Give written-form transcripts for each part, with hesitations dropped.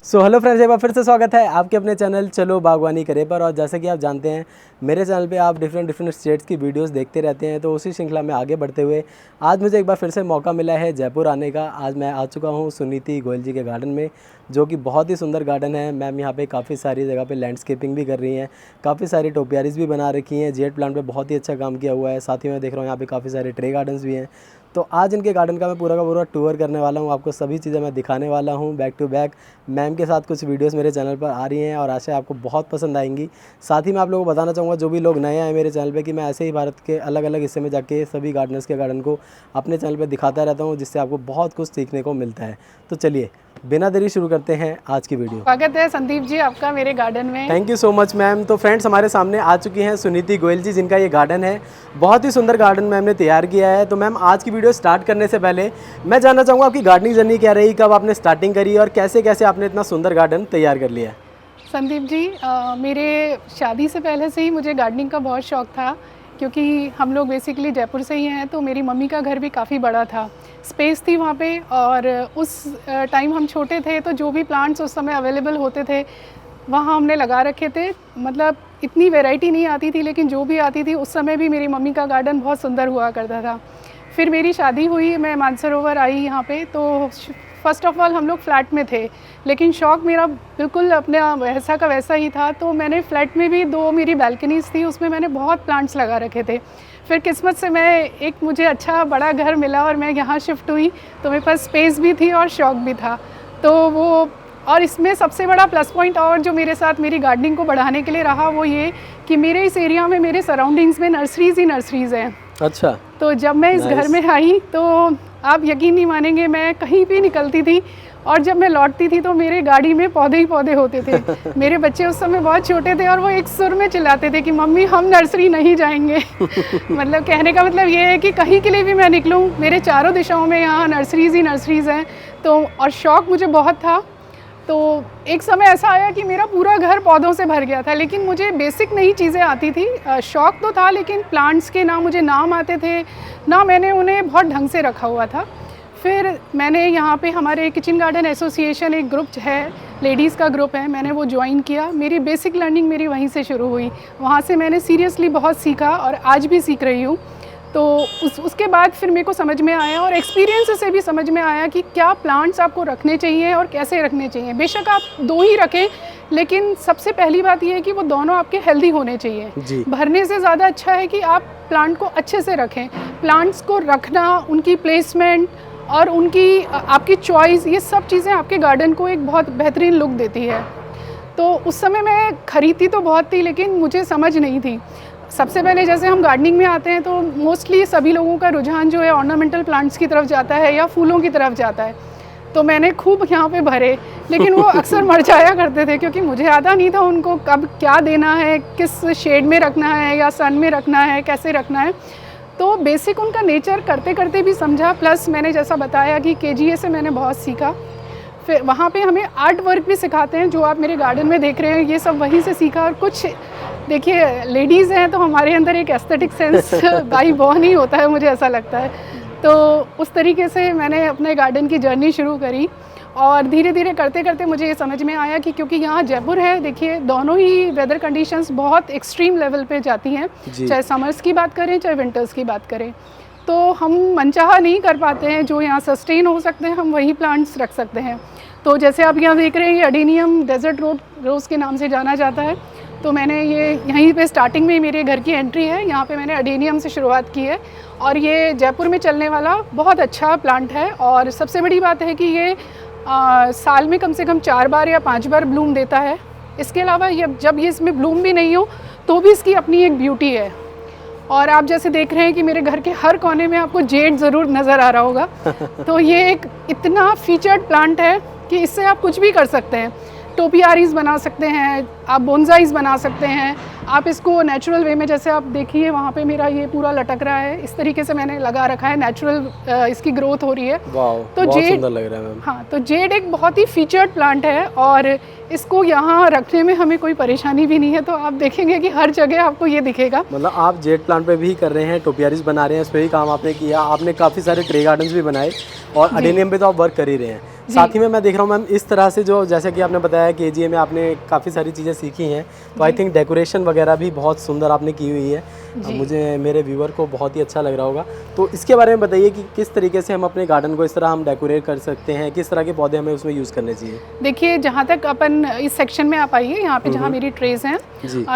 So hello friends, एक बार फिर से स्वागत है आपके अपने चैनल चलो बागवानी करे पर। और जैसा कि आप जानते हैं मेरे चैनल पे आप डिफरेंट स्टेट्स की वीडियोस देखते रहते हैं, तो उसी श्रृंखला में आगे बढ़ते हुए आज मुझे एक बार फिर से मौका मिला है जयपुर आने का। आज मैं आ चुका हूँ सुनीति गोयल जी के गार्डन में, जो कि बहुत ही सुंदर गार्डन है। मैम यहाँ पे काफ़ी सारी जगह पे लैंडस्केपिंग भी कर रही हैं, काफ़ी सारी टोपियारीज भी बना रखी हैं, जेट प्लांट पे बहुत ही अच्छा काम किया हुआ है। साथ ही मैं देख रहा हूँ यहाँ पे काफ़ी सारे ट्रे गार्डन्स भी हैं। तो आज इनके गार्डन का मैं पूरा का पूरा टूर करने वाला हूँ, आपको सभी चीज़ें मैं दिखाने वाला हूँ बैक टू बैक। मैम के साथ कुछ वीडियोस मेरे चैनल पर आ रही हैं और आशा है आपको बहुत पसंद आएंगी। साथ ही मैं आप लोगों को बताना चाहूँगा, जो भी लोग नए आए मेरे चैनल पे, कि मैं ऐसे ही भारत के अलग अलग हिस्से में जाके सभी गार्डनर्स के गार्डन को अपने चैनल पर दिखाता रहता हूँ, जिससे आपको बहुत कुछ सीखने को मिलता है। तो चलिए बिना देरी शुरू करते हैं आज की वीडियो। स्वागत है संदीप जी आपका मेरे गार्डन में। Thank you so much ma'am. तो फ्रेंड्स, हमारे सामने आ चुकी हैं सुनीति गोयल जी, जिनका ये गार्डन है। बहुत ही सुंदर गार्डन मैम ने तैयार किया है। तो मैम, आज की वीडियो स्टार्ट करने से पहले मैं जानना चाहूँगा आपकी गार्डनिंग जर्नी क्या रही, कब आपने स्टार्टिंग करी और कैसे कैसे आपने इतना सुंदर गार्डन तैयार कर लिया। संदीप जी, मेरे शादी से पहले से ही मुझे गार्डनिंग का बहुत शौक़ था, क्योंकि हम लोग बेसिकली जयपुर से ही हैं। तो मेरी मम्मी का घर भी काफ़ी बड़ा था, स्पेस थी वहाँ पे। और उस टाइम हम छोटे थे, तो जो भी प्लांट्स उस समय अवेलेबल होते थे वहाँ हमने लगा रखे थे। मतलब इतनी वैरायटी नहीं आती थी, लेकिन जो भी आती थी उस समय भी मेरी मम्मी का गार्डन बहुत सुंदर हुआ करता था। फिर मेरी शादी हुई, मैं मानसरोवर आई यहाँ पे। तो फ़र्स्ट ऑफ़ ऑल हम लोग फ्लैट में थे, लेकिन शौक़ मेरा बिल्कुल अपना वैसा का वैसा ही था। तो मैंने फ्लैट में भी 2 मेरी बालकनीज़ थी, उसमें मैंने बहुत प्लांट्स लगा रखे थे। फिर किस्मत से मुझे अच्छा बड़ा घर मिला और मैं यहाँ शिफ्ट हुई, तो मेरे पास स्पेस भी थी और शौक़ भी था। तो वो, और इसमें सबसे बड़ा प्लस पॉइंट और जो मेरे साथ मेरी गार्डनिंग को बढ़ाने के लिए रहा, वो ये कि मेरे इस एरिया में, मेरे सराउंडिंग्स में नर्सरीज़ ही नर्सरीज़ हैं। अच्छा। तो जब मैं इस घर में आई, तो आप यकीन नहीं मानेंगे, मैं कहीं भी निकलती थी और जब मैं लौटती थी तो मेरे गाड़ी में पौधे ही पौधे होते थे। मेरे बच्चे उस समय बहुत छोटे थे और वो एक सुर में चिल्लाते थे कि मम्मी हम नर्सरी नहीं जाएंगे। मतलब कहने का मतलब ये है कि कहीं के लिए भी मैं निकलूं, मेरे चारों दिशाओं में यहाँ नर्सरीज़ ही नर्सरीज़ हैं। तो और शौक़ मुझे बहुत था। तो एक समय ऐसा आया कि मेरा पूरा घर पौधों से भर गया था, लेकिन मुझे बेसिक नई चीज़ें आती थी। शौक़ तो था, लेकिन प्लांट्स के ना मुझे नाम आते थे, ना मैंने उन्हें बहुत ढंग से रखा हुआ था। फिर मैंने यहाँ पे हमारे किचन गार्डन एसोसिएशन एक ग्रुप है, लेडीज़ का ग्रुप है, मैंने वो ज्वाइन किया। मेरी बेसिक लर्निंग मेरी वहीं से शुरू हुई। वहाँ से मैंने सीरियसली बहुत सीखा और आज भी सीख रही हूँ। तो उसके बाद फिर मेरे को समझ में आया, और एक्सपीरियंस से भी समझ में आया कि क्या प्लांट्स आपको रखने चाहिए और कैसे रखने चाहिए। बेशक आप 2 ही रखें, लेकिन सबसे पहली बात यह है कि वो दोनों आपके हेल्दी होने चाहिए। भरने से ज़्यादा अच्छा है कि आप प्लांट को अच्छे से रखें। प्लांट्स को रखना, उनकी प्लेसमेंट और उनकी आपकी चॉइस, ये सब चीज़ें आपके गार्डन को एक बहुत बेहतरीन लुक देती है। तो उस समय मैं खरीदती तो बहुत थी, लेकिन मुझे समझ नहीं थी। सबसे पहले जैसे हम गार्डनिंग में आते हैं, तो मोस्टली सभी लोगों का रुझान जो है ऑर्नामेंटल प्लांट्स की तरफ जाता है या फूलों की तरफ जाता है। तो मैंने खूब यहाँ पे भरे, लेकिन वो अक्सर मर जाया करते थे, क्योंकि मुझे आता नहीं था उनको कब क्या देना है, किस शेड में रखना है या सन में रखना है, कैसे रखना है। तो बेसिक उनका नेचर करते करते भी समझा, प्लस मैंने जैसा बताया कि KGA से मैंने बहुत सीखा। फिर वहाँ पे हमें आर्ट वर्क भी सिखाते हैं, जो आप मेरे गार्डन में देख रहे हैं, ये सब वहीं से सीखा। और कुछ देखिए, लेडीज़ हैं तो हमारे अंदर एक एस्थेटिक सेंस बाई बॉर्न ही होता है, मुझे ऐसा लगता है। तो उस तरीके से मैंने अपने गार्डन की जर्नी शुरू करी, और धीरे धीरे करते करते मुझे ये समझ में आया कि क्योंकि यहाँ जयपुर है, देखिए दोनों ही वेदर कंडीशंस बहुत एक्सट्रीम लेवल पे जाती हैं, चाहे समर्स की बात करें चाहे विंटर्स की बात करें। तो हम मनचाहा नहीं कर पाते हैं, जो यहाँ सस्टेन हो सकते हैं हम वही प्लांट्स रख सकते हैं। तो जैसे आप यहाँ देख रहे हैं, ये अडेनियम डेजर्ट रोज़ के नाम से जाना जाता है। तो मैंने ये यहीं पे स्टार्टिंग में मेरे घर की एंट्री है, यहाँ पे मैंने अडेनियम से शुरुआत की है, और ये जयपुर में चलने वाला बहुत अच्छा प्लांट है। और सबसे बड़ी बात है कि ये साल में कम से कम 4 बार या 5 बार ब्लूम देता है। इसके अलावा जब ये इसमें ब्लूम भी नहीं हो तो भी इसकी अपनी एक ब्यूटी है। और आप जैसे देख रहे हैं कि मेरे घर के हर कोने में आपको जेड ज़रूर नज़र आ रहा होगा। तो ये एक इतना फीचर्ड प्लांट है कि इससे आप कुछ भी कर सकते हैं। टोपियारीज बना सकते हैं, आप बोनसाइज बना सकते हैं, आप इसको नेचुरल वे में, जैसे आप देखिए वहाँ पे मेरा ये पूरा लटक रहा है, इस तरीके से मैंने लगा रखा है, नेचुरल इसकी ग्रोथ हो रही है। तो बहुत जेड सुंदर लग रहा है मैम। हाँ, तो जेड एक बहुत ही फीचर्ड प्लांट है, और इसको यहाँ रखने में हमें कोई परेशानी भी नहीं है। तो आप देखेंगे कि हर जगह आपको ये दिखेगा। मतलब आप जेड प्लांट पे भी कर रहे हैं, टोपियारीज बना रहे हैं, इस पर भी काम आपने किया, आपने काफ़ी सारे ट्रे गार्डन्स भी बनाए, और अडेनियम पे तो आप वर्क कर ही रहे हैं। साथ ही में मैं देख रहा हूँ मैम इस तरह से जो जैसे कि आपने बताया केजीए में आपने काफ़ी सारी चीज़ें सीखी हैं, तो आई थिंक डेकोरेशन वगैरह भी बहुत सुंदर आपने की हुई है। मुझे मेरे व्यूअर को बहुत ही अच्छा लग रहा होगा। तो इसके बारे में बताइए कि किस तरीके से हम अपने गार्डन को इस तरह हम डेकोरेट कर सकते हैं, किस तरह के पौधे हमें उसमें यूज़ करने चाहिए। देखिए, जहाँ तक अपन इस सेक्शन में आप आइए, यहाँ पे जहाँ मेरी ट्रेज हैं,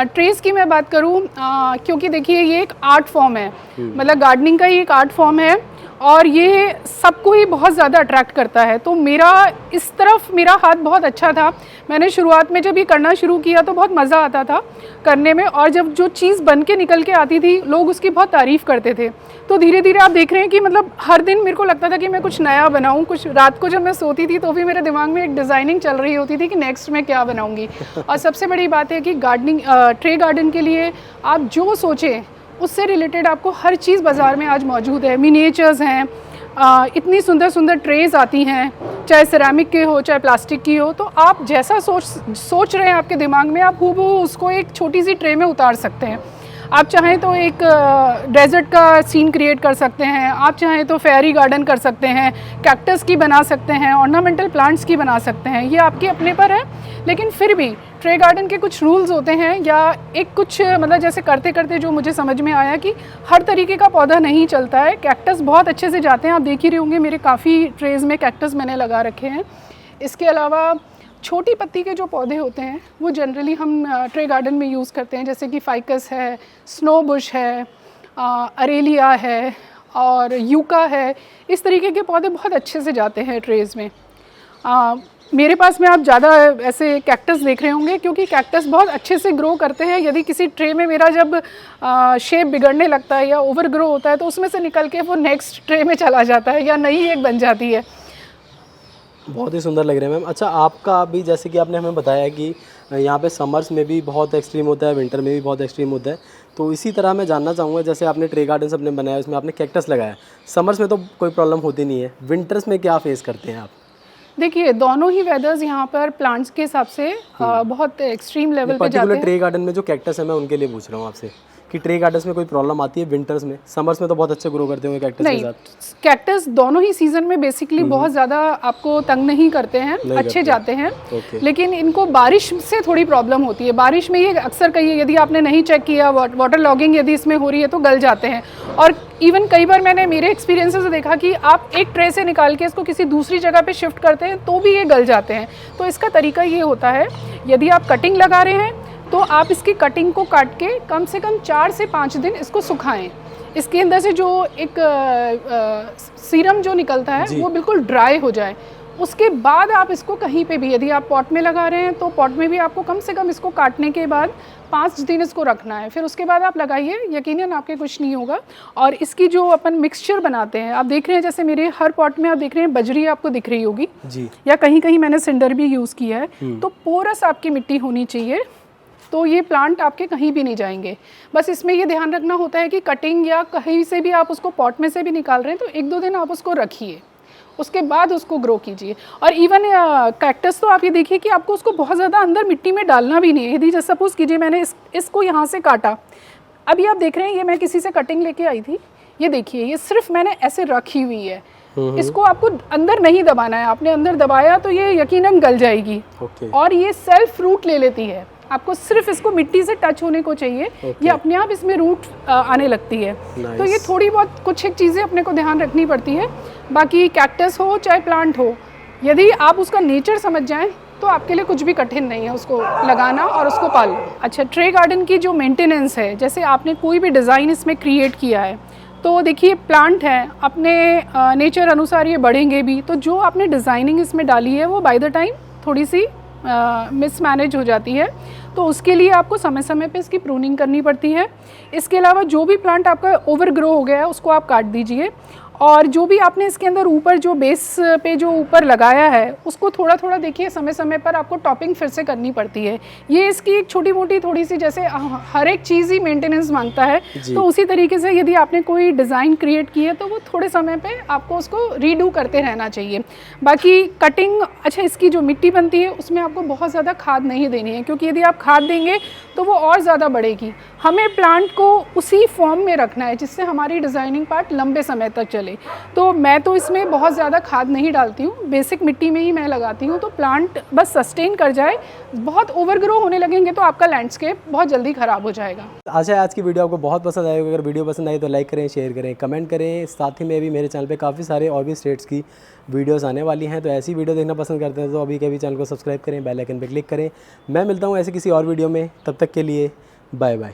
ट्रेज की मैं बात करूँ, क्योंकि देखिए ये एक आर्ट फॉर्म है, मतलब गार्डनिंग का ही एक आर्ट फॉर्म है और ये सबको ही बहुत ज़्यादा अट्रैक्ट करता है। तो मेरा इस तरफ मेरा हाथ बहुत अच्छा था। मैंने शुरुआत में जब ये करना शुरू किया तो बहुत मज़ा आता था करने में, और जब जो चीज़ बन के निकल के आती थी लोग उसकी बहुत तारीफ़ करते थे। तो धीरे धीरे आप देख रहे हैं कि मतलब हर दिन मेरे को लगता था कि मैं कुछ नया बनाऊं। कुछ रात को जब मैं सोती थी तो भी मेरे दिमाग में एक डिज़ाइनिंग चल रही होती थी कि नेक्स्ट मैं क्या बनाऊंगी। और सबसे बड़ी बात है कि गार्डनिंग ट्रे गार्डन के लिए आप जो सोचें उससे रिलेटेड आपको हर चीज़ बाज़ार में आज मौजूद है। मिनिएचर्स हैं, इतनी सुंदर सुंदर ट्रेज आती हैं, चाहे सिरेमिक के हो चाहे प्लास्टिक की हो। तो आप जैसा सोच रहे हैं आपके दिमाग में, आप हूबहू उसको एक छोटी सी ट्रे में उतार सकते हैं। आप चाहें तो एक डेजर्ट का सीन क्रिएट कर सकते हैं, आप चाहें तो फेयरी गार्डन कर सकते हैं, कैक्टस की बना सकते हैं, ऑर्नामेंटल प्लांट्स की बना सकते हैं, ये आपके अपने पर है। लेकिन फिर भी ट्रे गार्डन के कुछ रूल्स होते हैं, या एक कुछ मतलब जैसे करते करते जो मुझे समझ में आया कि हर तरीके का पौधा नहीं चलता है। कैक्टस बहुत अच्छे से जाते हैं, आप देख ही रहे होंगे मेरे काफ़ी ट्रेज में कैक्टस मैंने लगा रखे हैं। इसके अलावा छोटी पत्ती के जो पौधे होते हैं वो जनरली हम ट्रे गार्डन में यूज़ करते हैं, जैसे कि फाइकस है, स्नो बुश है, अरेलिया है और यूका है। इस तरीके के पौधे बहुत अच्छे से जाते हैं ट्रेज में। मेरे पास में आप ज़्यादा ऐसे कैक्टस देख रहे होंगे, क्योंकि कैक्टस बहुत अच्छे से ग्रो करते हैं। यदि किसी ट्रे में मेरा जब शेप बिगड़ने लगता है या ओवर ग्रो होता है तो उसमें से निकल के वो नेक्स्ट ट्रे में चला जाता है या नई एक बन जाती है। बहुत ही सुंदर लग रहे हैं मैम। अच्छा, आपका भी जैसे कि आपने हमें बताया कि यहाँ पे समर्स में भी बहुत एक्सट्रीम होता है, विंटर में भी बहुत एक्सट्रीम होता है, तो इसी तरह मैं जानना चाहूँगा, जैसे आपने ट्रे गार्डन अपने बनाया उसमें आपने कैक्टस लगाया, समर्स में तो कोई प्रॉब्लम होती नहीं है, विंटर्स में क्या फेस करते हैं आप? देखिए, दोनों ही वेदर्स यहाँ पर प्लांट्स के हिसाब से बहुत एक्सट्रीम लेवल पे जाते हैं। ट्रे गार्डन में जो कैक्टस है मैं उनके लिए पूछ रहा हूँ आपसे कि ट्रे गार्डन्स में कोई प्रॉब्लम आती है विंटर्स में? समर्स में तो बहुत अच्छे ग्रो करते होंगे कैक्टस के साथ। कैक्टस दोनों ही सीजन में बेसिकली बहुत ज़्यादा आपको तंग नहीं करते हैं, अच्छे जाते हैं। लेकिन इनको बारिश से थोड़ी प्रॉब्लम होती है। बारिश में ये अक्सर कहीं यदि आपने नहीं चेक किया, वाटर लॉगिंग यदि इसमें हो रही है तो गल जाते हैं। और इवन कई बार मैंने मेरे एक्सपीरियंस से देखा कि आप एक ट्रे से निकाल के इसको किसी दूसरी जगह पे शिफ्ट करते हैं तो भी ये गल जाते हैं। तो इसका तरीका ये होता है, यदि आप कटिंग लगा रहे हैं तो आप इसकी कटिंग को काट के कम से कम 4 से 5 दिन इसको सुखाएं। इसके अंदर से जो एक सीरम जो निकलता है वो बिल्कुल ड्राई हो जाए। उसके बाद आप इसको कहीं पे भी, यदि आप पॉट में लगा रहे हैं तो पॉट में भी आपको कम से कम इसको काटने के बाद 5 दिन इसको रखना है। फिर उसके बाद आप लगाइए, यकीनन आपके कुछ नहीं होगा। और इसकी जो अपन मिक्सचर बनाते हैं, आप देख रहे हैं जैसे मेरे हर पॉट में आप देख रहे हैं बजरी आपको दिख रही होगी जी, या कहीं कहीं मैंने सिंडर भी यूज़ किया है। तो पोरस आपकी मिट्टी होनी चाहिए, तो ये प्लांट आपके कहीं भी नहीं जाएंगे। बस इसमें ये ध्यान रखना होता है कि कटिंग या कहीं से भी आप उसको पॉट में से भी निकाल रहे हैं तो 1-2 दिन आप उसको रखिए, उसके बाद उसको ग्रो कीजिए। और इवन कैक्टस तो आप ये देखिए कि आपको उसको बहुत ज़्यादा अंदर मिट्टी में डालना भी नहीं है। यदि जैसे सपोज कीजिए मैंने इसको यहाँ से काटा, अभी आप देख रहे हैं ये मैं किसी से कटिंग लेके आई थी, ये देखिए ये सिर्फ मैंने ऐसे रखी हुई है। इसको आपको अंदर नहीं दबाना है, आपने अंदर दबाया तो ये यकीनन गल जाएगी। और ये सेल्फ रूट ले लेती है, आपको सिर्फ इसको मिट्टी से टच होने को चाहिए, ये अपने आप इसमें रूट आने लगती है। तो ये थोड़ी बहुत कुछ एक चीज़ें अपने को ध्यान रखनी पड़ती है। बाकी कैक्टस हो चाहे प्लांट हो, यदि आप उसका नेचर समझ जाएं तो आपके लिए कुछ भी कठिन नहीं है उसको लगाना और उसको पालना। अच्छा, ट्रे गार्डन की जो मेंटेनेंस है, जैसे आपने कोई भी डिज़ाइन इसमें क्रिएट किया है तो देखिए प्लांट हैं अपने नेचर अनुसार ये बढ़ेंगे भी, तो जो आपने डिज़ाइनिंग इसमें डाली है वो बाय द टाइम थोड़ी सी मिसमैनेज हो जाती है, तो उसके लिए आपको समय समय पे इसकी प्रूनिंग करनी पड़ती है। इसके अलावा जो भी प्लांट आपका ओवर ग्रो हो गया है उसको आप काट दीजिए, और जो भी आपने इसके अंदर ऊपर जो बेस पे जो ऊपर लगाया है उसको थोड़ा थोड़ा देखिए समय समय पर आपको टॉपिंग फिर से करनी पड़ती है। ये इसकी एक छोटी मोटी थोड़ी सी, जैसे हर एक चीज़ ही मेंटेनेंस मांगता है, तो उसी तरीके से यदि आपने कोई डिज़ाइन क्रिएट की है तो वो थोड़े समय पे आपको उसको रीडू करते रहना चाहिए। बाकी कटिंग, अच्छा इसकी जो मिट्टी बनती है उसमें आपको बहुत ज़्यादा खाद नहीं देनी है, क्योंकि यदि आप खाद देंगे तो वो और ज़्यादा बढ़ेगी। हमें प्लांट को उसी फॉर्म में रखना है जिससे हमारी डिज़ाइनिंग पार्ट लंबे समय तक चले। पहले। तो मैं तो इसमें बहुत ज़्यादा खाद नहीं डालती हूँ, बेसिक मिट्टी में ही मैं लगाती हूँ, तो प्लांट बस सस्टेन कर जाए। बहुत ओवरग्रो होने लगेंगे तो आपका लैंडस्केप बहुत जल्दी ख़राब हो जाएगा। आशा है आज की वीडियो आपको बहुत पसंद आएगी। अगर वीडियो पसंद आई तो लाइक करें, शेयर करें, कमेंट करें। साथ ही में भी मेरे चैनल पे काफ़ी सारे और भी स्टेट्स की वीडियोस आने वाली हैं, तो ऐसी वीडियो देखना पसंद करते हैं तो अभी के भी चैनल को सब्सक्राइब करें, बेल आइकन पे क्लिक करें। मैं मिलता हूँ ऐसे किसी और वीडियो में, तब तक के लिए बाय बाय।